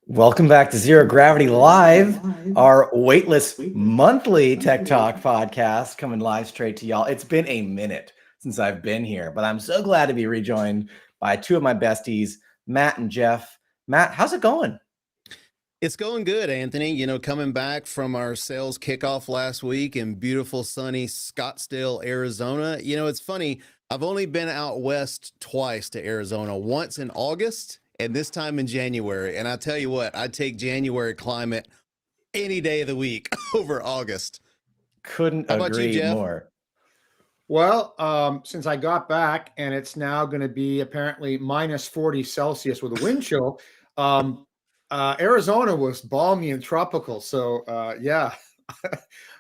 Welcome back to Zero Gravity Live, our weightless monthly Tech Talk podcast coming live straight to y'all. It's been a minute since I've been here, but I'm so glad to be rejoined by two of my besties, Matt and Jeff. Matt, how's it going? It's going good, Anthony. You know, coming back from our sales kickoff last week in beautiful, sunny Scottsdale, Arizona. You know, it's funny. I've only been out west twice to Arizona, once in August and this time in January. And I tell you what, I take January climate any day of the week over August. Couldn't agree more. Well, since I got back and it's now going to be apparently minus 40 Celsius with a wind chill, Arizona was balmy and tropical. So, yeah,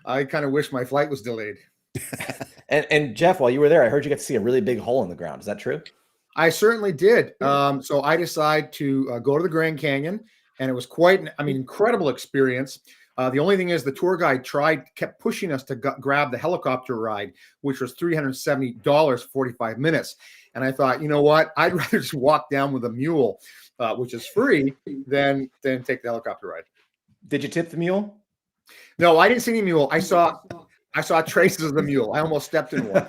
I kind of wish my flight was delayed. And Jeff, while you were there, I heard you got to see a really big hole in the ground. Is that true? I certainly did. So I decided to go to the Grand Canyon, and it was quite an incredible experience. The only thing is the tour guide kept pushing us to grab the helicopter ride, which was $370 for 45 minutes. And I thought, you know what? I'd rather just walk down with a mule, which is free, than take the helicopter ride. Did you tip the mule? No, I didn't see any mule. I saw traces of the mule. I almost stepped in one.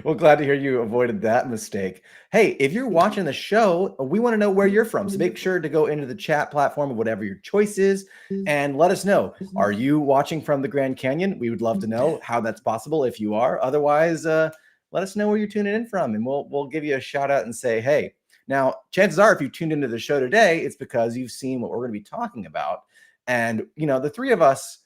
Well, glad to hear you avoided that mistake. Hey, if you're watching the show, we want to know where you're from. So make sure to go into the chat platform of whatever your choice is and let us know. Are you watching from the Grand Canyon? We would love to know how that's possible if you are. Otherwise, let us know where you're tuning in from, and we'll give you a shout out and say, hey. Now, chances are if you tuned into the show today, it's because you've seen what we're going to be talking about. And, you know, the three of us,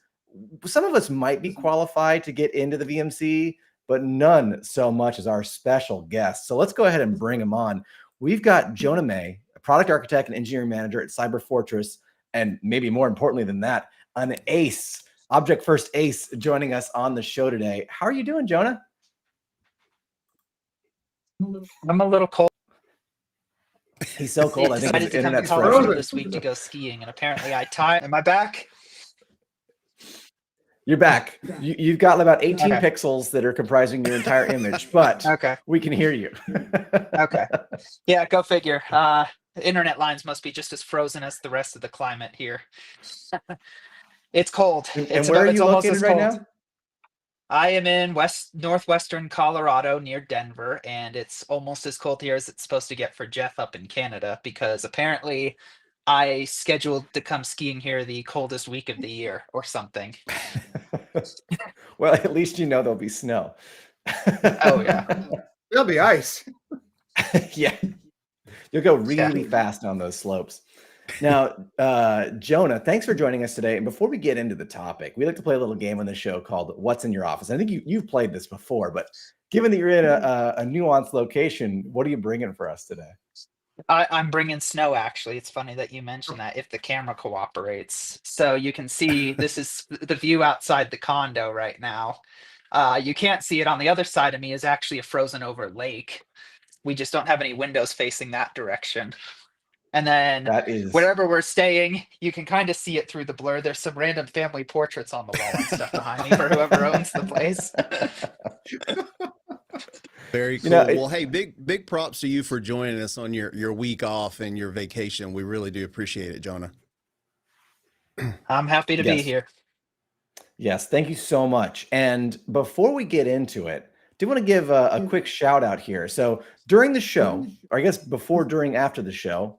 some of us might be qualified to get into the VMCE, but none so much as our special guest. So let's go ahead and bring him on. We've got Jonah May, a product architect and engineering manager at Cyber Fortress, and maybe more importantly than that, an ace, Object First ace, joining us on the show today. How are you doing, Jonah? I'm a little cold. He's so cold. I think his decided to come to internet's Colorado frozen. this week to go skiing, and apparently Am I back? You're back. You've got about 18 Okay. pixels that are comprising your entire image, but Okay. we can hear you. Okay. Yeah, go figure. Internet lines must be just as frozen as the rest of the climate here. It's cold. And where are you located right now? I am in northwestern Colorado near Denver, and it's almost as cold here as it's supposed to get for Jeff up in Canada, because apparently I scheduled to come skiing here the coldest week of the year or something. Well, at least you know there'll be snow. Oh, yeah. There'll be ice. Yeah. You'll go really fast on those slopes. Now, Jonah, thanks for joining us today. And before we get into the topic, we like to play a little game on the show called What's in Your Office. I think you've played this before, but given that you're in a nuanced location, what are you bringing for us today? I'm bringing snow, actually. It's funny that you mentioned that, if the camera cooperates. So you can see this is the view outside the condo right now. You can't see it. On the other side of me is actually a frozen over lake. We just don't have any windows facing that direction. And then wherever we're staying, you can kind of see it through the blur. There's some random family portraits on the wall and stuff behind me for whoever owns the place. Very cool. Well, hey, big props to you for joining us on your week off and your vacation. We really do appreciate it, Jonah. I'm happy to be here. Yes, thank you so much. And before we get into it, I do want to give a quick shout out here. So during the show, or I guess before, during, after the show,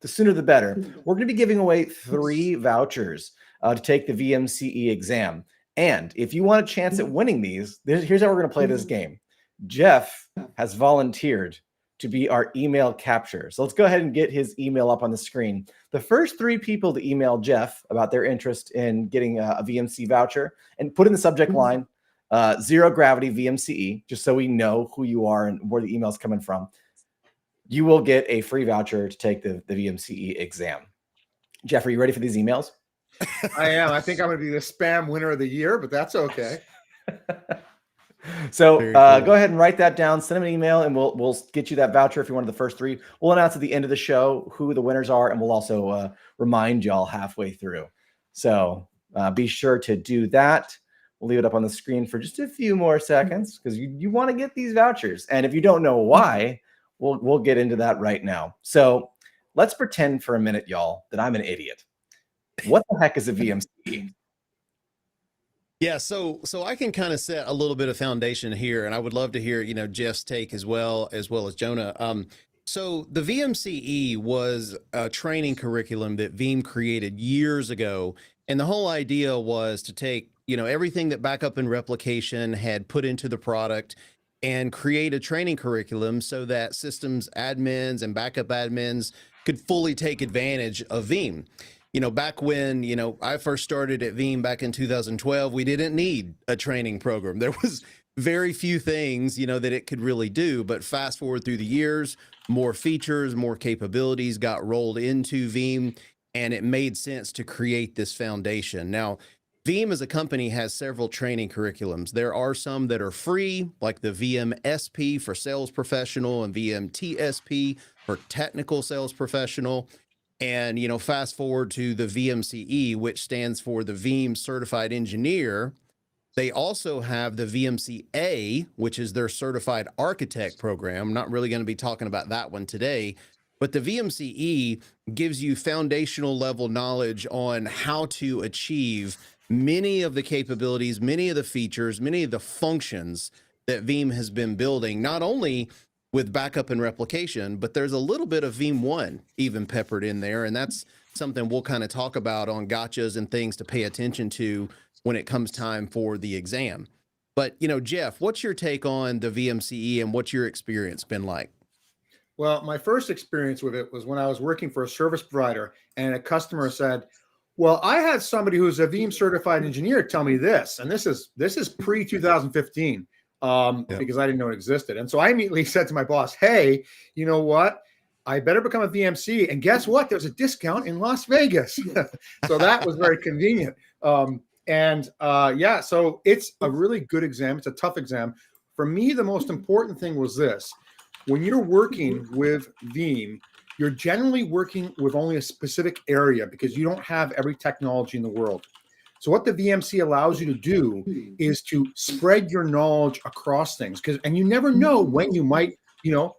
the sooner the better, we're going to be giving away 3 vouchers to take the VMCE exam. And if you want a chance at winning these, here's how we're going to play this game. Jeff has volunteered to be our email capture. So let's go ahead and get his email up on the screen. The first 3 people to email Jeff about their interest in getting a VMC voucher and put in the subject line, Zero Gravity VMCE, just so we know who you are and where the email's coming from, you will get a free voucher to take the VMCE exam. Jeff, are you ready for these emails? I am. I think I'm going to be the spam winner of the year, but that's okay. So go ahead and write that down, send them an email, and we'll get you that voucher if you're one of the first 3. We'll announce at the end of the show who the winners are, and we'll also remind y'all halfway through. So be sure to do that. We'll leave it up on the screen for just a few more seconds because you want to get these vouchers. And if you don't know why, we'll get into that right now. So let's pretend for a minute, y'all, that I'm an idiot. What the heck is a VMCE? Yeah, so I can kind of set a little bit of foundation here, and I would love to hear, you know, Jeff's take as well as Jonah. So the VMCE was a training curriculum that Veeam created years ago, and the whole idea was to take, you know, everything that backup and replication had put into the product and create a training curriculum so that systems admins and backup admins could fully take advantage of Veeam. You know, back when, you know, I first started at Veeam back in 2012, we didn't need a training program. There was very few things, you know, that it could really do. But fast forward through the years, more features, more capabilities got rolled into Veeam, and it made sense to create this foundation. Now, Veeam as a company has several training curriculums. There are some that are free, like the VMSP for sales professional and VMTSP for technical sales professional. And, you know, fast forward to the VMCE, which stands for the Veeam Certified Engineer. They also have the VMCA, which is their Certified Architect program. I'm not really going to be talking about that one today, but the VMCE gives you foundational level knowledge on how to achieve many of the capabilities, many of the features, many of the functions that Veeam has been building, not only with backup and replication, but there's a little bit of Veeam 1 even peppered in there. And that's something we'll kind of talk about on gotchas and things to pay attention to when it comes time for the exam. But, you know, Jeff, what's your take on the VMCE and what's your experience been like? Well, my first experience with it was when I was working for a service provider and a customer said, well, I had somebody who's a Veeam certified engineer tell me this, and this is pre 2015. Because I didn't know it existed. And so I immediately said to my boss, hey, you know what? I better become a VMC. And guess what? There's a discount in Las Vegas. So that was very convenient. Yeah, so it's a really good exam. It's a tough exam. For me, the most important thing was this. When you're working with Veeam, you're generally working with only a specific area because you don't have every technology in the world. So what the VMC allows you to do is to spread your knowledge across things, and you never know when you might, you know,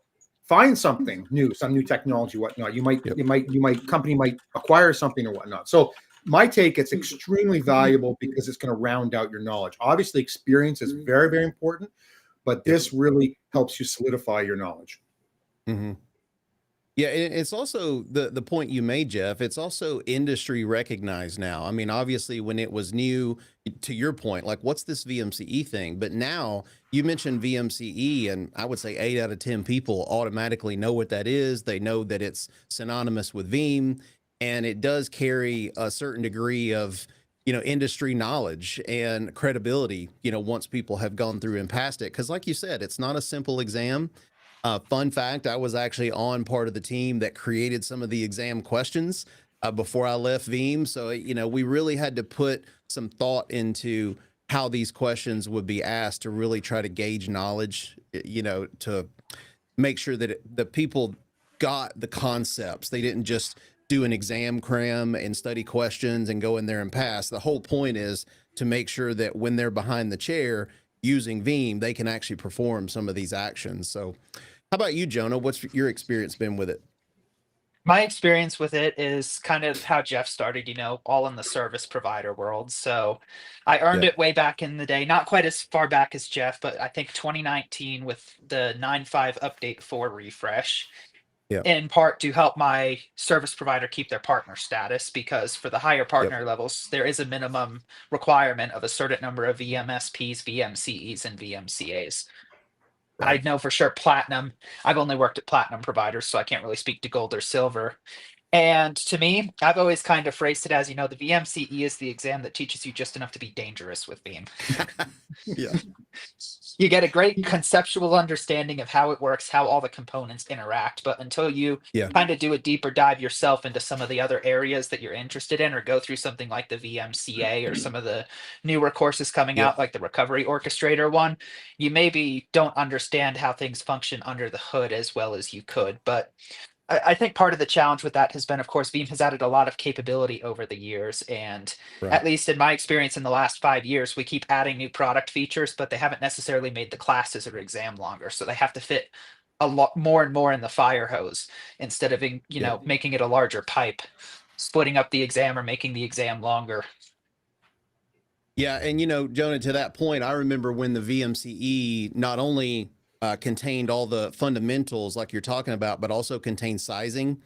find something new, some new technology, whatnot. Company might acquire something or whatnot. So my take, it's extremely valuable because it's going to round out your knowledge. Obviously, experience is very, very important, but this really helps you solidify your knowledge. Mm-hmm. Yeah, it's also the point you made, Jeff. It's also industry recognized now. I mean, obviously, when it was new, to your point, like, what's this VMCE thing? But now you mentioned VMCE, and I would say 8 out of 10 people automatically know what that is. They know that it's synonymous with Veeam, and it does carry a certain degree of, you know, industry knowledge and credibility, you know, once people have gone through and passed it. Because like you said, it's not a simple exam. Fun fact, I was actually on part of the team that created some of the exam questions before I left Veeam. So, you know, we really had to put some thought into how these questions would be asked to really try to gauge knowledge, you know, to make sure that the people got the concepts. They didn't just do an exam cram and study questions and go in there and pass. The whole point is to make sure that when they're behind the chair using Veeam, they can actually perform some of these actions. So how about you, Jonah? What's your experience been with it? My experience with it is kind of how Jeff started, you know, all in the service provider world. So I earned it way back in the day, not quite as far back as Jeff, but I think 2019 with the 9.5 update 4 refresh, in part to help my service provider keep their partner status, because for the higher partner levels, there is a minimum requirement of a certain number of VMSPs, VMCEs, and VMCAs. I know for sure platinum. I've only worked at platinum providers, so I can't really speak to gold or silver. And to me, I've always kind of phrased it as, you know, the VMCE is the exam that teaches you just enough to be dangerous with Veeam. You get a great conceptual understanding of how it works, how all the components interact. But until you kind of do a deeper dive yourself into some of the other areas that you're interested in, or go through something like the VMCA or some of the newer courses coming out, like the Recovery Orchestrator one, you maybe don't understand how things function under the hood as well as you could. But I think part of the challenge with that has been, of course, Veeam has added a lot of capability over the years. And at least in my experience in the last 5 years, we keep adding new product features, but they haven't necessarily made the classes or exam longer. So they have to fit a lot more and more in the fire hose instead of Yeah. making it a larger pipe, splitting up the exam or making the exam longer. Yeah, and Jonah, to that point, I remember when the VMCE not only contained all the fundamentals like you're talking about, but also contained sizing.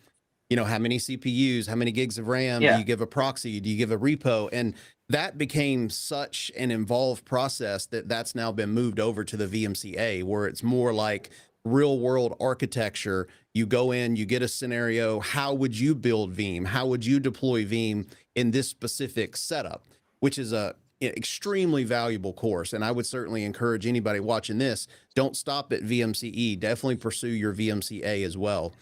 How many CPUs, how many gigs of RAM do Yeah. you give a proxy? Do you give a repo? And that became such an involved process that's now been moved over to the VMCA, where it's more like real world architecture. You go in, you get a scenario. How would you build Veeam? How would you deploy Veeam in this specific setup? Which is a extremely valuable course. And I would certainly encourage anybody watching this, don't stop at VMCE. Definitely pursue your VMCA as well.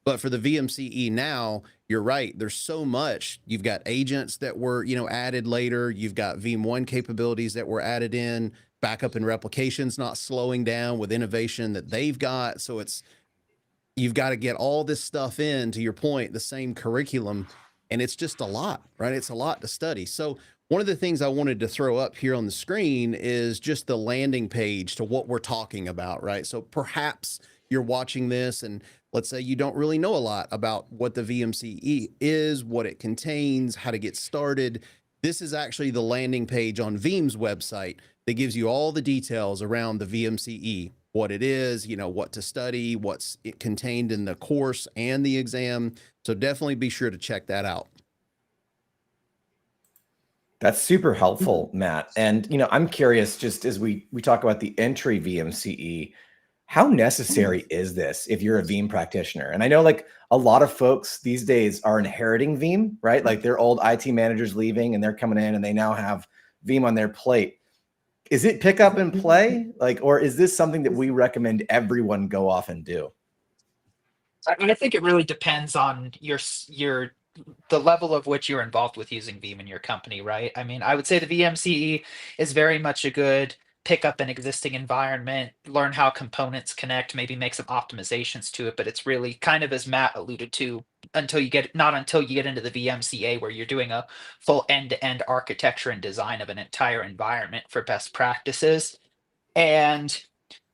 But for the VMCE now, you're right. There's so much. You've got agents that were, added later. You've got Veeam 1 capabilities that were added in. Backup and replication's not slowing down with innovation that they've got. So you've got to get all this stuff in, to your point, the same curriculum. And it's just a lot, right? It's a lot to study. So one of the things I wanted to throw up here on the screen is just the landing page to what we're talking about, right? So perhaps you're watching this and let's say you don't really know a lot about what the VMCE is, what it contains, how to get started. This is actually the landing page on Veeam's website that gives you all the details around the VMCE, what it is, what to study, what's contained in the course and the exam. So definitely be sure to check that out. That's super helpful, Matt. And I'm curious, just as we talk about the entry VMCE, how necessary is this if you're a Veeam practitioner? And I know like a lot of folks these days are inheriting Veeam, right? Like their old IT managers leaving and they're coming in and they now have Veeam on their plate. Is it pick up and play? Or is this something that we recommend everyone go off and do? I think it really depends on the level of which you're involved with using Veeam in your company, right? I mean, I would say the VMCE is very much a good pick up an existing environment, learn how components connect, maybe make some optimizations to it. But it's really kind of, as Matt alluded to, not until you get into the VMCA where you're doing a full end-to-end architecture and design of an entire environment for best practices. And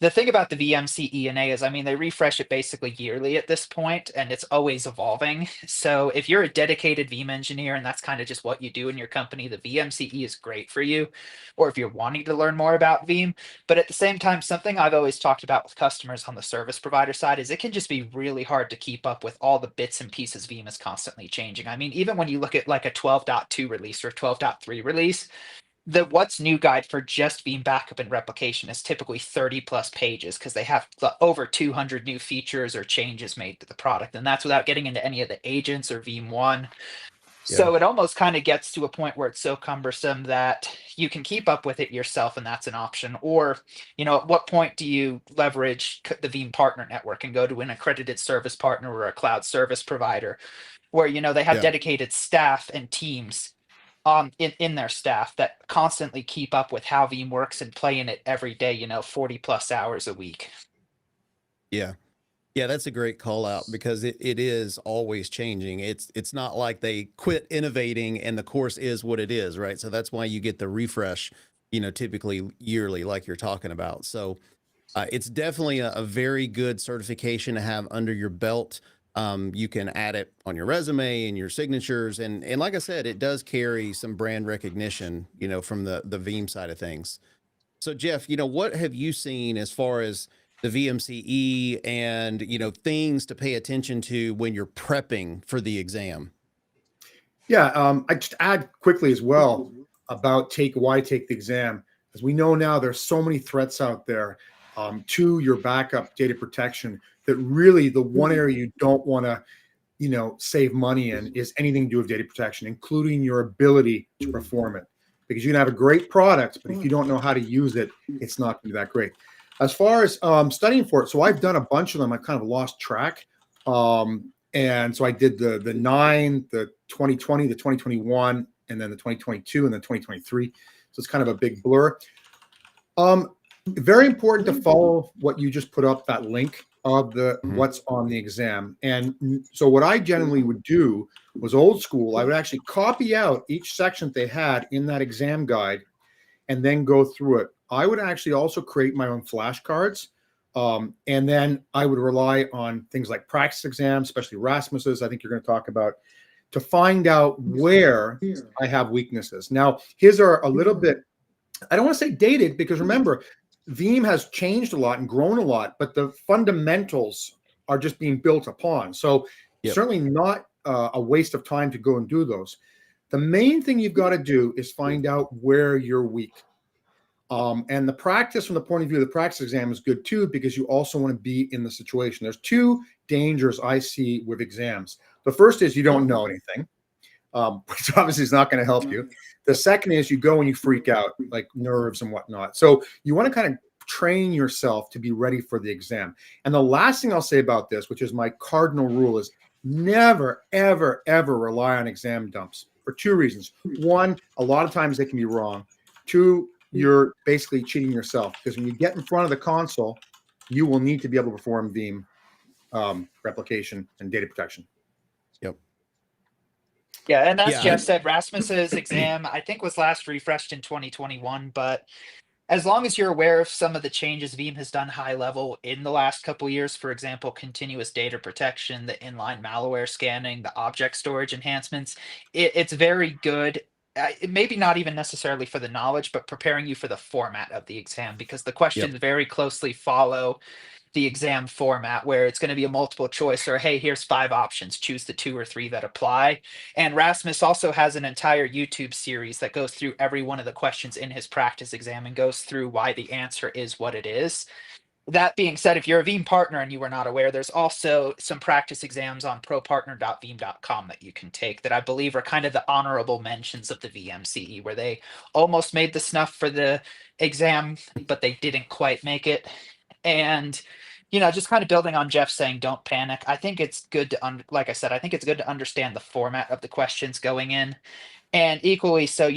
the thing about the VMC ENA is, I mean, they refresh it basically yearly at this point, and it's always evolving. So if you're a dedicated Veeam engineer and that's kind of just what you do in your company, the VMCE is great for you, or if you're wanting to learn more about Veeam. But at the same time, something I've always talked about with customers on the service provider side is it can just be really hard to keep up with all the bits and pieces Veeam is constantly changing. I mean, even when you look at like a 12.2 release or 12.3 release, the what's new guide for just Veeam backup and replication is typically 30 plus pages because they have over 200 new features or changes made to the product. And that's without getting into any of the agents or Veeam 1. So it almost kind of gets to a point where it's so cumbersome that you can keep up with it yourself, and that's an option. Or, at what point do you leverage the Veeam partner network and go to an accredited service partner or a cloud service provider where, they have dedicated staff and teams in their staff that constantly keep up with how Veeam works and play in it every day, 40 plus hours a week. Yeah. Yeah, that's a great call out because it is always changing. It's not like they quit innovating and the course is what it is, right? So that's why you get the refresh, typically yearly, like you're talking about. So it's definitely a very good certification to have under your belt. You can add it on your resume and your signatures. And like I said, it does carry some brand recognition, from the Veeam side of things. So Jeff, what have you seen as far as the VMCE and, things to pay attention to when you're prepping for the exam? Yeah, I just add quickly as well about why take the exam. As we know now, there's so many threats out there to your backup data protection that really the one area you don't want to, save money in is anything to do with data protection, including your ability to perform it. Because you can have a great product, but if you don't know how to use it, it's not going to be that great. As far as studying for it, so I've done a bunch of them. I kind of lost track. And so I did the 9, the 2020, the 2021, and then the 2022, and then 2023. So it's kind of a big blur. Very important to follow what you just put up, that link of the what's on the exam. And so what I generally would do was old school. I would actually copy out each section that they had in that exam guide and then go through it. I would actually also create my own flashcards And then I would rely on things like practice exams, especially Rasmus's, I think you're going to talk about, to find out where I have weaknesses. Now, his are a little bit, I don't want to say dated, because remember, Veeam has changed a lot and grown a lot, but the fundamentals are just being built upon. So certainly not a waste of time to go and do those. The main thing you've got to do is find out where you're weak. And the practice, from the point of view of the practice exam, is good too, because you also want to be in the situation. There's two dangers I see with exams. The first is you don't know anything, which obviously is not going to help you. The second is you go and you freak out, like nerves and whatnot. So you want to kind of train yourself to be ready for the exam. And the last thing I'll say about this, which is my cardinal rule, is never, ever, ever rely on exam dumps for two reasons. One, a lot of times they can be wrong. Two, you're basically cheating yourself, because when you get in front of the console, you will need to be able to perform Veeam replication and data protection. Yep. Yeah, and as Yeah. Jeff said, Rasmus's exam, I think, was last refreshed in 2021, but as long as you're aware of some of the changes Veeam has done high level in the last couple of years, for example, continuous data protection, the inline malware scanning, the object storage enhancements, it's very good. Maybe not even necessarily for the knowledge, but preparing you for the format of the exam, because the questions very closely follow the exam format, where it's going to be a multiple choice, or hey, here's 5 options, choose the 2 or 3 that apply. And Rasmus also has an entire YouTube series that goes through every one of the questions in his practice exam and goes through why the answer is what it is. That being said, if you're a Veeam partner and you were not aware, there's also some practice exams on propartner.veeam.com that you can take that I believe are kind of the honorable mentions of the VMCE, where they almost made the snuff for the exam, but they didn't quite make it. And just kind of building on Jeff saying, don't panic. I think it's good to, like I said, I think it's good to understand the format of the questions going in. And equally so,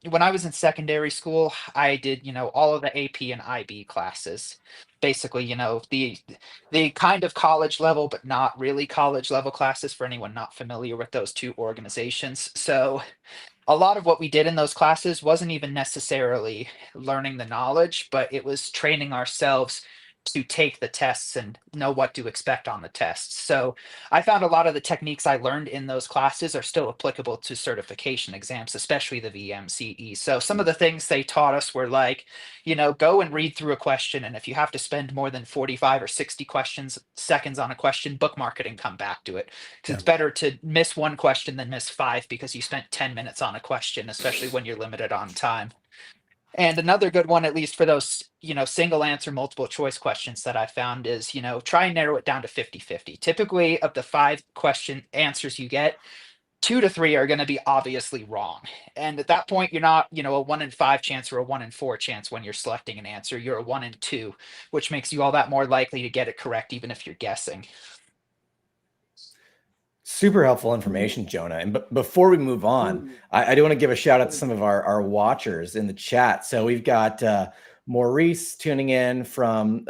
when I was in secondary school, I did, all of the AP and IB classes. Basically, the kind of college level, but not really college level classes, for anyone not familiar with those two organizations. So a lot of what we did in those classes wasn't even necessarily learning the knowledge, but it was training ourselves to take the tests and know what to expect on the tests. So I found a lot of the techniques I learned in those classes are still applicable to certification exams, especially the VMCE. So some of the things they taught us were like, go and read through a question. And if you have to spend more than 45 or 60 seconds on a question, bookmark it and come back to it. Because it's better to miss one question than miss 5, because you spent 10 minutes on a question, especially when you're limited on time. And another good one, at least for those, single answer, multiple choice questions that I found, is, try and narrow it down to 50-50. Typically, of the 5 question answers you get, 2 to 3 are going to be obviously wrong. And at that point, you're not, a 1 in 5 chance or a 1 in 4 chance when you're selecting an answer. You're a 1 in 2, which makes you all that more likely to get it correct, even if you're guessing. Super helpful information, Jonah. And before we move on, I do want to give a shout out to some of our watchers in the chat. So we've got Maurice tuning in from,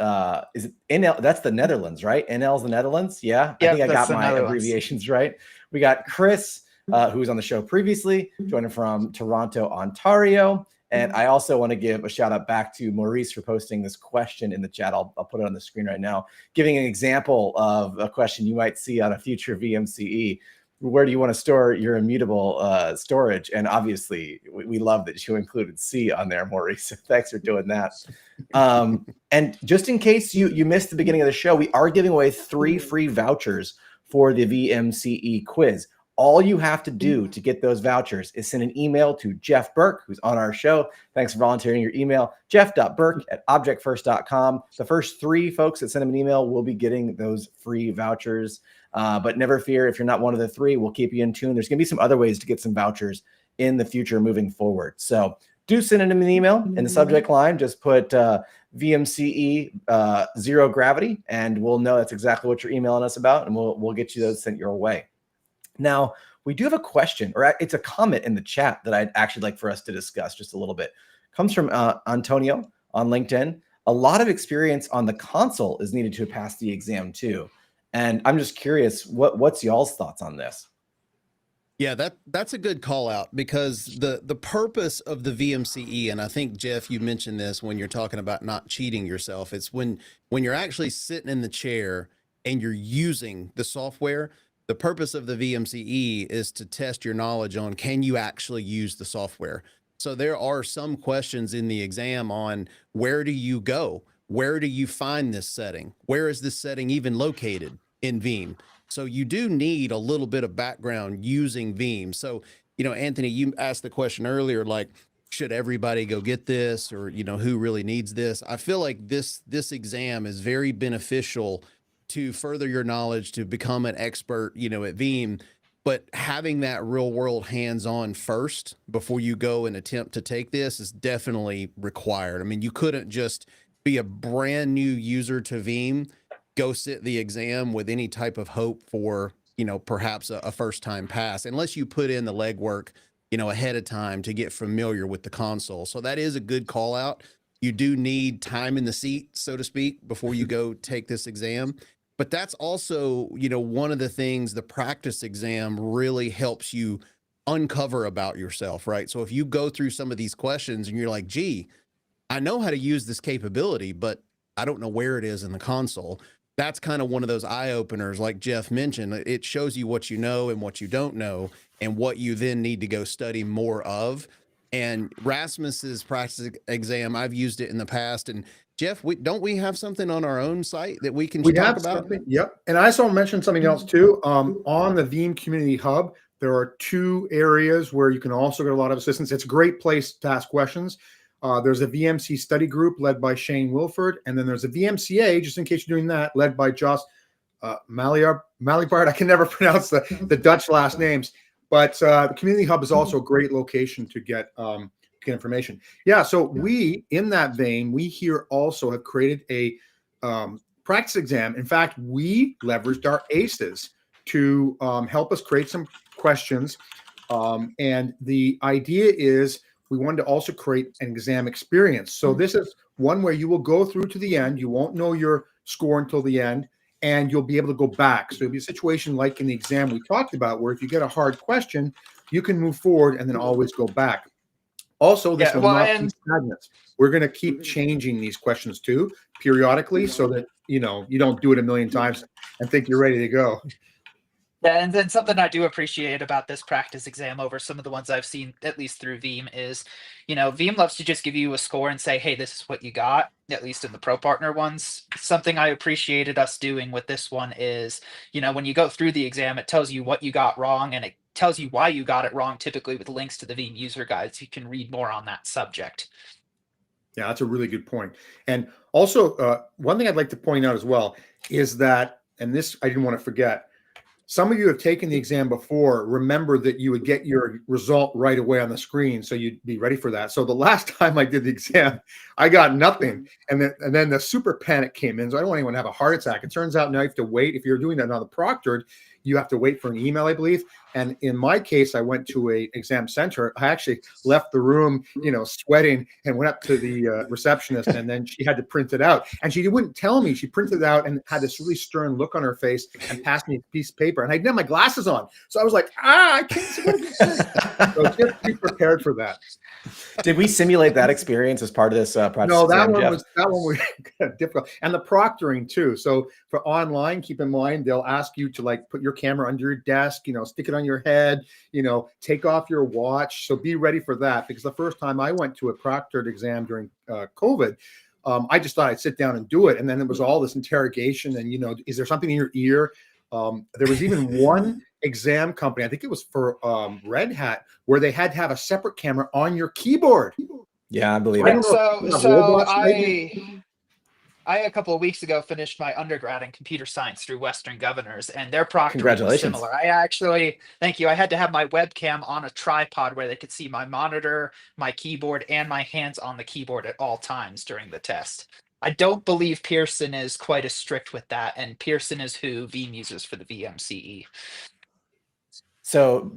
is it NL? That's the Netherlands, right? NL's the Netherlands. Yeah, I think I got my abbreviations right. We got Chris, who was on the show previously, joining from Toronto, Ontario. And I also want to give a shout out back to Maurice for posting this question in the chat. I'll put it on the screen right now, giving an example of a question you might see on a future VMCE. Where do you want to store your immutable storage? And obviously, we love that you included C on there, Maurice. Thanks for doing that. And just in case you missed the beginning of the show, we are giving away 3 free vouchers for the VMCE quiz. All you have to do to get those vouchers is send an email to Jeff Burke, who's on our show. Thanks for volunteering your email, jeff.burke@objectfirst.com. The first 3 folks that send him an email will be getting those free vouchers. But never fear, if you're not one of the 3, we'll keep you in tune. There's going to be some other ways to get some vouchers in the future moving forward. So do send him an email. In the subject line, just put VMCE 0 gravity, and we'll know that's exactly what you're emailing us about, and we'll get you those sent your way. Now, we do have a question, or it's a comment in the chat that I'd actually like for us to discuss just a little bit. It comes from Antonio on LinkedIn. A lot of experience on the console is needed to pass the exam too. And I'm just curious, what's y'all's thoughts on this? Yeah, that's a good call out, because the purpose of the VMCE, and I think Jeff, you mentioned this when you're talking about not cheating yourself. It's when you're actually sitting in the chair and you're using the software. The purpose of the VMCE is to test your knowledge on, can you actually use the software? So there are some questions in the exam on, where do you go? Where do you find this setting? Where is this setting even located in Veeam? So you do need a little bit of background using Veeam. So, Anthony, you asked the question earlier, like, should everybody go get this, or, who really needs this? I feel like this exam is very beneficial to further your knowledge, to become an expert, at Veeam. But having that real world hands-on first before you go and attempt to take this is definitely required. I mean, you couldn't just be a brand new user to Veeam, go sit the exam with any type of hope for, perhaps a first time pass, unless you put in the legwork, ahead of time to get familiar with the console. So that is a good call out. You do need time in the seat, so to speak, before you go take this exam. But that's also, one of the things the practice exam really helps you uncover about yourself, right? So if you go through some of these questions and you're like, gee, I know how to use this capability, but I don't know where it is in the console. That's kind of one of those eye openers, like Jeff mentioned. It shows you what you know and what you don't know, and what you then need to go study more of. And Rasmus's practice exam, I've used it in the past. And Jeff, don't we have something on our own site that we can talk about? Something, yep. And I also mentioned something else too. On the Veeam Community Hub, there are 2 areas where you can also get a lot of assistance. It's a great place to ask questions. There's a VMC study group led by Shane Wilford, and then there's a VMCA, just in case you're doing that, led by Joss Malibard. I can never pronounce the Dutch last names, but the Community Hub is also a great location to get information. Yeah, so we, in that vein, we here also have created a practice exam. In fact, we leveraged our ACEs to help us create some questions, and the idea is, we wanted to also create an exam experience. So this is one where you will go through to the end. You won't know your score until the end, and you'll be able to go back. So it'll be a situation like in the exam we talked about, where if you get a hard question, you can move forward and then always go back. Also, this will not be stagnant. We're going to keep changing these questions too, periodically, so that, you don't do it a million times and think you're ready to go. Yeah, and then something I do appreciate about this practice exam over some of the ones I've seen, at least through Veeam, is, Veeam loves to just give you a score and say, hey, this is what you got, at least in the pro partner ones. Something I appreciated us doing with this one is, when you go through the exam, it tells you what you got wrong, and it tells you why you got it wrong, typically with links to the Veeam user guide, so you can read more on that subject. Yeah, that's a really good point. And also, one thing I'd like to point out as well is that, and this I didn't want to forget, some of you have taken the exam before. Remember that you would get your result right away on the screen, so you'd be ready for that. So the last time I did the exam, I got nothing, and then the super panic came in. So I don't want anyone to have a heart attack. It turns out now you have to wait. If you're doing that on the proctored, you have to wait for an email, I believe. And in my case, I went to a exam center. I actually left the room, sweating, and went up to the receptionist, and then she had to print it out. And she wouldn't tell me. She printed it out and had this really stern look on her face and passed me a piece of paper. And I didn't have my glasses on. So I was like, I can't see what this is. So just be prepared for that. Did we simulate that experience as part of this practice No, exam, that Jeff? one was difficult. And the proctoring too. So for online, keep in mind, they'll ask you to put your camera under your desk, stick it on your head, take off your watch. So be ready for that, because the first time I went to a proctored exam during COVID, I just thought I'd sit down and do it. And then there was all this interrogation and, is there something in your ear? There was even one exam company, I think it was for Red Hat, where they had to have a separate camera on your keyboard. Yeah, I believe Yeah, it. so I a couple of weeks ago finished my undergrad in computer science through Western Governors, and their proctoring was Congratulations. similar. Thank you. I had to have my webcam on a tripod where they could see my monitor, my keyboard, and my hands on the keyboard at all times during the test. I don't believe Pearson is quite as strict with that, and Pearson is who Veeam uses for the VMCE. So,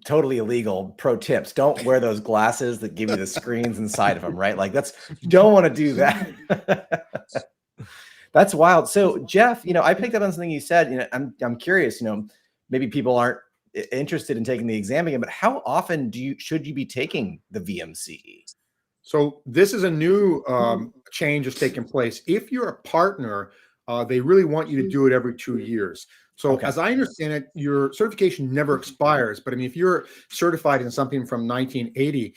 totally illegal. Pro tips: don't wear those glasses that give you the screens inside of them, right? You don't want to do that. That's wild. So, Jeff, I picked up on something you said. I'm curious. Maybe people aren't interested in taking the exam again, but how often should you be taking the VMCE? So this is a new change that's taking place. If you're a partner, they really want you to do it every 2 years. So Okay. as I understand it, your certification never expires. But I mean, if you're certified in something from 1980,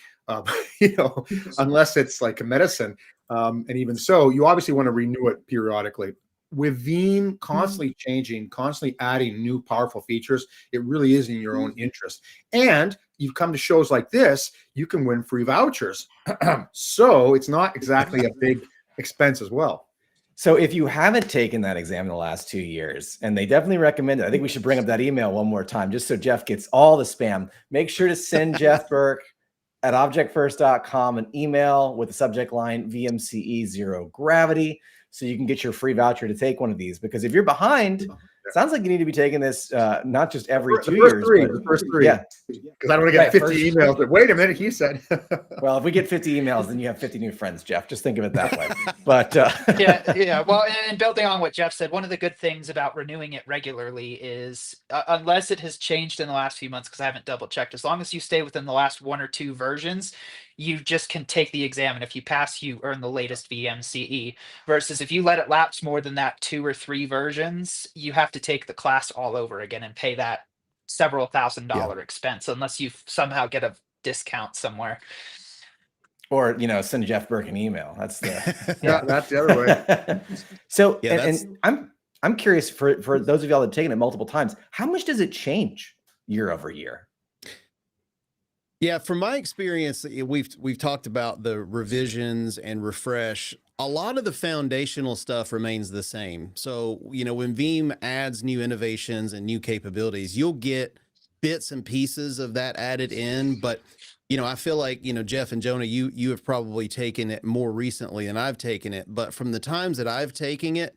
unless it's like a medicine, and even so, you obviously want to renew it periodically. With Veeam constantly changing, constantly adding new powerful features, it really is in your own interest. And you've come to shows like this, you can win free vouchers. So it's not exactly a big expense as well. So if you haven't taken that exam in the last 2 years, and they definitely recommend it, I think we should bring up that email one more time, just so Jeff gets all the spam. Make sure to send Jeff Burke at objectfirst.com an email with the subject line VMCE 0 Gravity, so you can get your free voucher to take one of these. Because if you're behind, it sounds like you need to be taking this not just every 2 years. The first three. Yeah. Because I don't want to get 50 emails. But wait a minute, he said. Well, if we get 50 emails, then you have 50 new friends, Jeff. Just think of it that way. But yeah. Well, and building on what Jeff said, one of the good things about renewing it regularly is, unless it has changed in the last few months, because I haven't double checked, as long as you stay within the last 1 or 2 versions, you just can take the exam, and if you pass, you earn the latest VMCE. Versus if you let it lapse more than that 2 or 3 versions, you have to take the class all over again and pay that several $1,000 expense, unless you somehow get a discount somewhere. Or, send Jeff Burke an email. That's the that's the other way. So, and I'm curious, for those of y'all that have taken it multiple times, how much does it change year over year? Yeah, from my experience, we've talked about the revisions and refresh. A lot of the foundational stuff remains the same. So, when Veeam adds new innovations and new capabilities, you'll get bits and pieces of that added in. But, I feel like, Jeff and Jonah, you have probably taken it more recently than I've taken it. But from the times that I've taken it,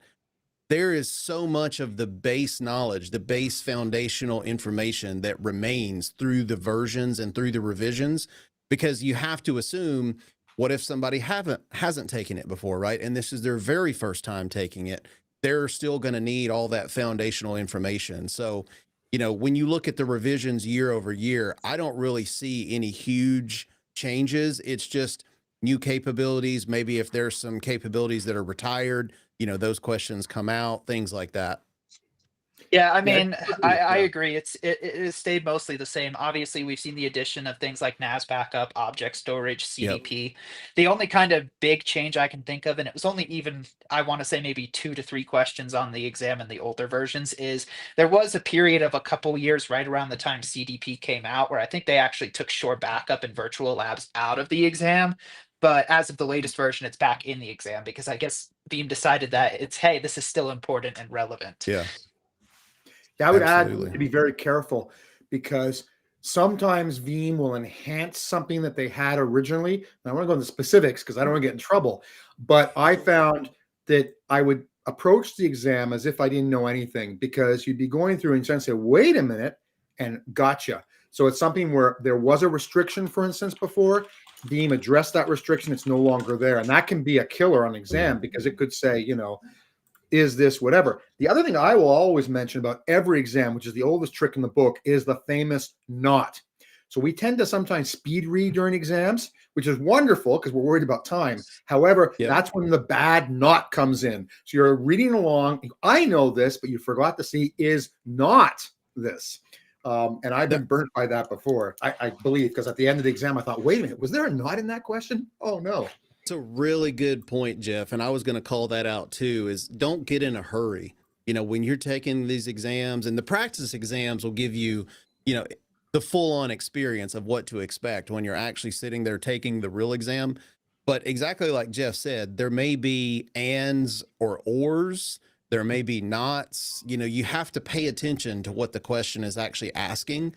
there is so much of the base knowledge, the base foundational information that remains through the versions and through the revisions, because you have to assume, what if somebody hasn't taken it before, right? And this is their very first time taking it. They're still going to need all that foundational information. So, when you look at the revisions year over year, I don't really see any huge changes. It's just new capabilities. Maybe if there's some capabilities that are retired, those questions come out, things like that. Yeah, I mean, I agree. It has stayed mostly the same. Obviously, we've seen the addition of things like NAS backup, object storage, CDP. The only kind of big change I can think of, and it was only even, I want to say maybe 2 to 3 questions on the exam in the older versions, is there was a period of a couple years right around the time CDP came out where I think they actually took Shore backup and virtual labs out of the exam. But as of the latest version, it's back in the exam because I guess Veeam decided that hey, this is still important and relevant. Yeah. I would add to be very careful, because sometimes Veeam will enhance something that they had originally. And I want to go into specifics because I don't want to get in trouble. But I found that I would approach the exam as if I didn't know anything, because you'd be going through and say, wait a minute, and gotcha. So it's something where there was a restriction, for instance, before. Veeam addressed that restriction. It's no longer there. And that can be a killer on exam, because it could say, is this whatever. The other thing I will always mention about every exam, which is the oldest trick in the book, is the famous not. So we tend to sometimes speed read during exams, which is wonderful because we're worried about time. However, that's when the bad not comes in. So you're reading along. I know this, but you forgot to see is not this. And I've been burnt by that before, I believe, because at the end of the exam, I thought, wait a minute, was there a not in that question? Oh, no. It's a really good point, Jeff. And I was going to call that out too, is don't get in a hurry. When you're taking these exams, and the practice exams will give you, the full on experience of what to expect when you're actually sitting there taking the real exam. But exactly like Jeff said, there may be ands or ors, there may be nots. You have to pay attention to what the question is actually asking.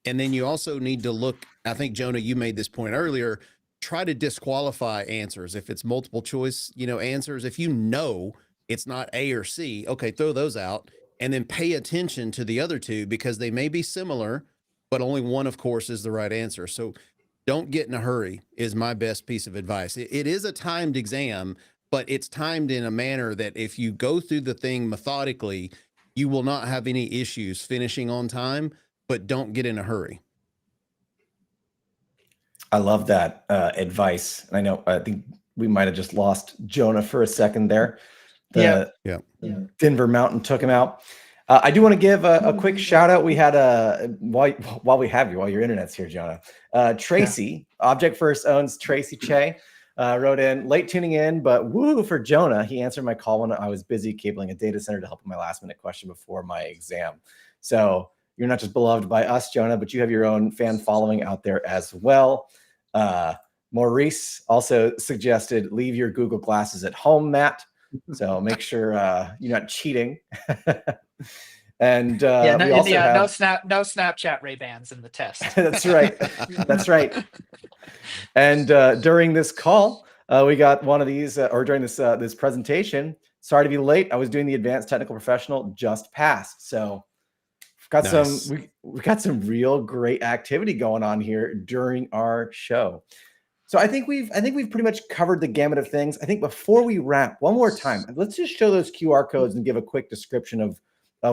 And then you also need to look, I think, Jonah, you made this point earlier, try to disqualify answers. If it's multiple choice, answers, if it's not A or C, okay, throw those out, and then pay attention to the other two, because they may be similar, but only one, of course, is the right answer. So don't get in a hurry is my best piece of advice. It is a timed exam, but it's timed in a manner that if you go through the thing methodically, you will not have any issues finishing on time. but don't get in a hurry. I love that advice. And I think we might have just lost Jonah for a second there. Yeah. Denver Mountain took him out. I do want to give a quick shout out. We had while we have you, while your internet's here, Jonah. Tracy, Object First owns Tracy Che, wrote in, late tuning in, but woo for Jonah. He answered my call when I was busy cabling a data center to help with my last minute question before my exam. So you're not just beloved by us, Jonah, but you have your own fan following out there as well. Maurice also suggested leave your Google glasses at home, Matt. So make sure you're not cheating. And we also have no Snapchat Ray-Bans in the test. That's right. That's right. And during this call, we got one of these, or during this presentation. Sorry to be late. I was doing the advanced technical professional, just passed. So we've got Nice. we got some real great activity going on here during our show. So I think we've pretty much covered the gamut of things. I think before we wrap, one more time, let's just show those QR codes and give a quick description of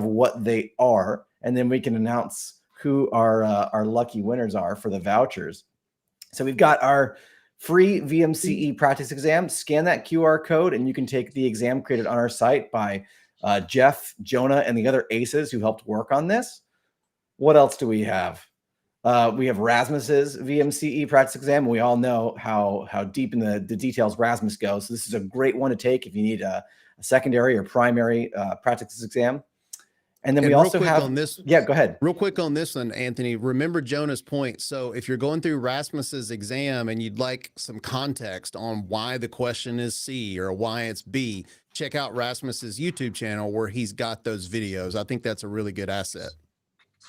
what they are, and then we can announce who our lucky winners are for the vouchers. So we've got our free VMCE practice exam. Scan that QR code, and you can take the exam created on our site by Jeff, Jonah, and the other aces who helped work on this. What else do we have? We have Rasmus's VMCE practice exam. We all know how deep in the details Rasmus goes. So this is a great one to take if you need a secondary or primary practice exam. And then we also have on this. Yeah, go ahead. Real quick on this one, Anthony, remember Jonah's point. So if you're going through Rasmus's exam and you'd like some context on why the question is C or why it's B, check out Rasmus's YouTube channel where he's got those videos. I think that's a really good asset.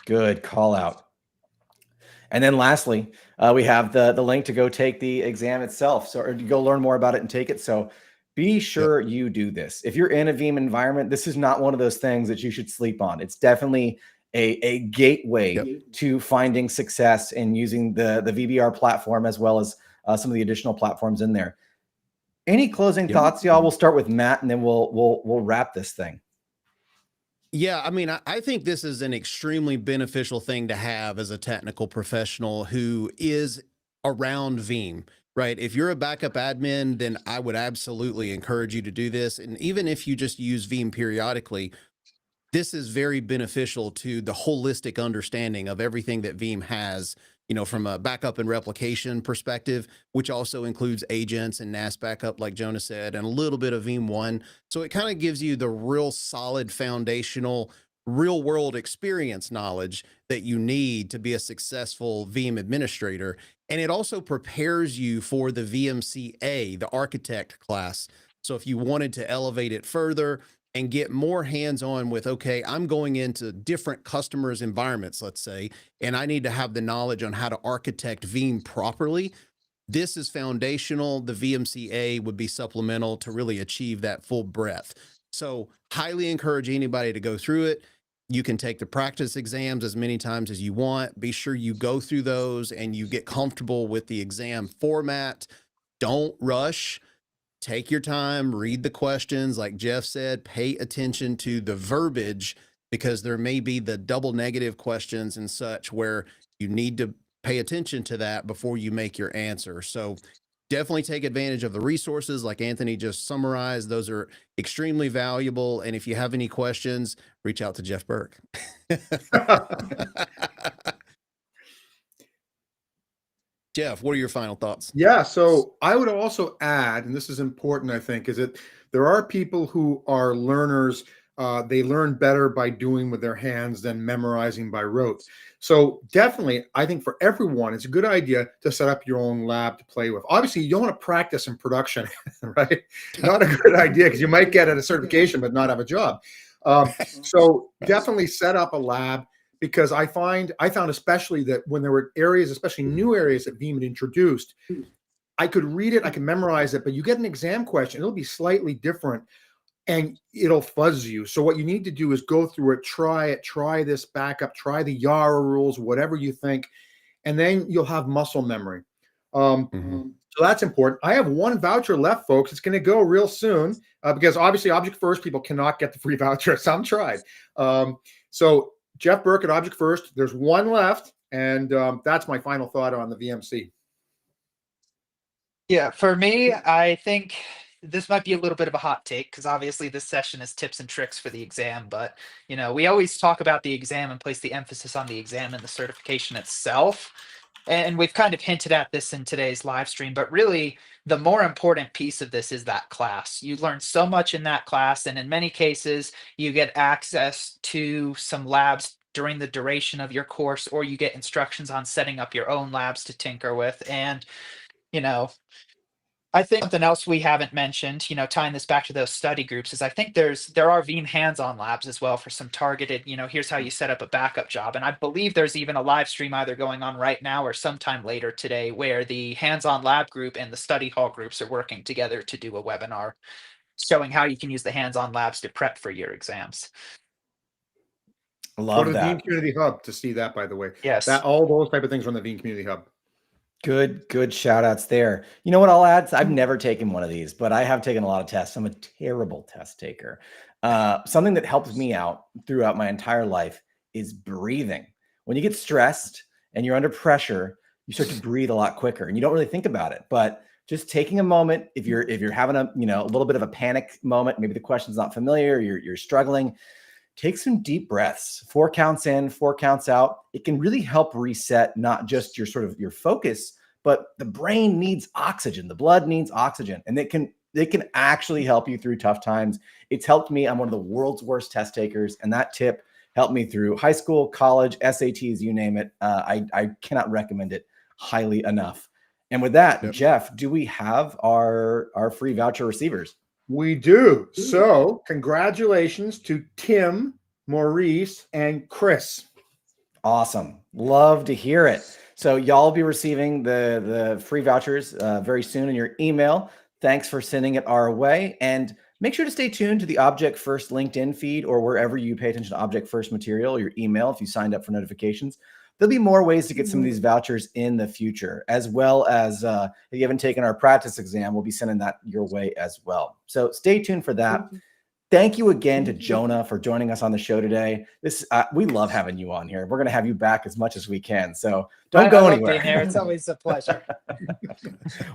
Good call out. And then lastly, we have the link to go take the exam itself. So, or to go learn more about it and take it. So be sure you do this. If you're in a Veeam environment, this is not one of those things that you should sleep on. It's definitely a gateway to finding success in using the VBR platform, as well as some of the additional platforms in there. Any closing thoughts, y'all? We'll start with Matt, and then we'll wrap this thing. Yeah, I mean, I think this is an extremely beneficial thing to have as a technical professional who is around Veeam, right? If you're a backup admin, then I would absolutely encourage you to do this. And even if you just use Veeam periodically, this is very beneficial to the holistic understanding of everything that Veeam has, you know, from a backup and replication perspective, which also includes agents and NAS backup, like Jonah said, and a little bit of Veeam 1. So it kind of gives you the real solid foundational real world experience knowledge that you need to be a successful Veeam administrator. And it also prepares you for the VMCA, the architect class. So if you wanted to elevate it further and get more hands-on with, okay, I'm going into different customers' environments, let's say, and I need to have the knowledge on how to architect Veeam properly. This is foundational. The VMCA would be supplemental to really achieve that full breadth. So highly encourage anybody to go through it. You can take the practice exams as many times as you want. Be sure you go through those and you get comfortable with the exam format. Don't rush. Take your time, read the questions. Like Jeff said, pay attention to the verbiage, because there may be the double negative questions and such where you need to pay attention to that before you make your answer. So definitely take advantage of the resources like Anthony just summarized. Those are extremely valuable. And if you have any questions, reach out to Jeff Burke. Jeff, what are your final thoughts? Yeah, so I would also add, and this is important, I think, is that there are people who are learners. They learn better by doing with their hands than memorizing by rote. So definitely, I think for everyone, it's a good idea to set up your own lab to play with. Obviously, you don't want to practice in production, right? Not a good idea, because you might get a certification but not have a job. So definitely set up a lab, because I found especially that when there were areas, especially new areas that Veeam had introduced, I could read it, I can memorize it, but you get an exam question, it'll be slightly different and it'll fuzz you. So what you need to do is go through it, try this backup, try the Yara rules, whatever you think, and then you'll have muscle memory. So that's important. I have one voucher left, folks. It's going to go real soon because obviously Object First people cannot get the free voucher. Some tried. So Jeff Burke at Object First. There's one left, and that's my final thought on the VMC. Yeah, for me, I think this might be a little bit of a hot take because obviously this session is tips and tricks for the exam. But, we always talk about the exam and place the emphasis on the exam and the certification itself. And we've kind of hinted at this in today's live stream, but really the more important piece of this is that class. You learn so much in that class, and in many cases, you get access to some labs during the duration of your course, or you get instructions on setting up your own labs to tinker with. And, you know, I think something else we haven't mentioned, tying this back to those study groups, is I think there are Veeam hands-on labs as well for some targeted, here's how you set up a backup job. And I believe there's even a live stream either going on right now or sometime later today where the hands-on lab group and the study hall groups are working together to do a webinar showing how you can use the hands-on labs to prep for your exams. Go to Love the Veeam that. Community Hub to see that, by the way. Yes. All those type of things are on the Veeam Community Hub. Good shout outs there. You know what I'll add? I've never taken one of these, but I have taken a lot of tests. I'm a terrible test taker. Something that helps me out throughout my entire life is breathing. When you get stressed and you're under pressure, you start to breathe a lot quicker and you don't really think about it. But just taking a moment, if you're having a little bit of a panic moment, maybe the question's not familiar, you're struggling, take some deep breaths, 4 counts in, 4 counts out. It can really help reset not just your focus, but the brain needs oxygen. The blood needs oxygen, and it can actually help you through tough times. It's helped me. I'm one of the world's worst test takers, and that tip helped me through high school, college, SATs, you name it. I cannot recommend it highly enough. And with that, Yep. Jeff, do we have our free voucher receivers? We do. So congratulations to Tim, Maurice, and Chris. Awesome. Love to hear it. So y'all will be receiving the free vouchers very soon in your email. Thanks for sending it our way. And make sure to stay tuned to the Object First LinkedIn feed or wherever you pay attention to Object First material, your email, if you signed up for notifications. There'll be more ways to get some of these vouchers in the future, as well as if you haven't taken our practice exam, we'll be sending that your way as well. So stay tuned for that. Thank you again to Jonah for joining us on the show today. We love having you on here. We're going to have you back as much as we can. So don't go anywhere. Being here. It's always a pleasure.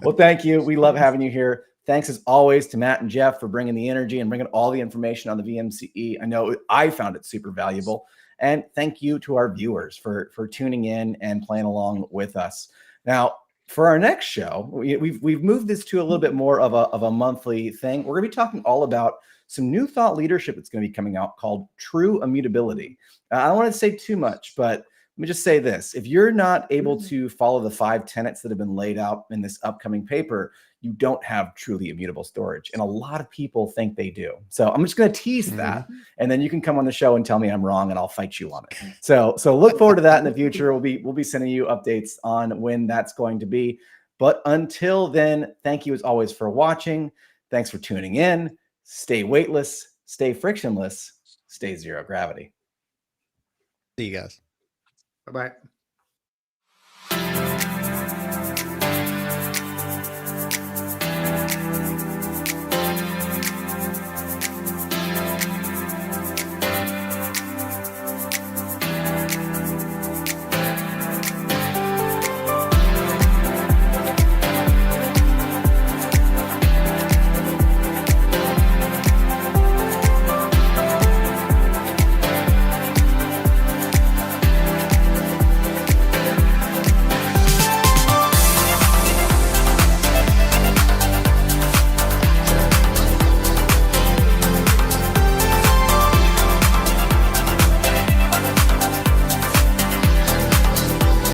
Well, thank you. We love having you here. Thanks as always to Matt and Jeff for bringing the energy and bringing all the information on the VMCE. I know I found it super valuable. And thank you to our viewers for tuning in and playing along with us. Now, for our next show, we've moved this to a little bit more of a monthly thing. We're going to be talking all about some new thought leadership that's going to be coming out called True Immutability. I don't want to say too much, but let me just say this. If you're not able to follow the 5 tenets that have been laid out in this upcoming paper, you don't have truly immutable storage. And a lot of people think they do. So I'm just going to tease that. And then you can come on the show and tell me I'm wrong and I'll fight you on it. So look forward to that in the future. We'll be sending you updates on when that's going to be. But until then, thank you as always for watching. Thanks for tuning in. Stay weightless, stay frictionless, stay zero gravity. See you guys. Bye-bye.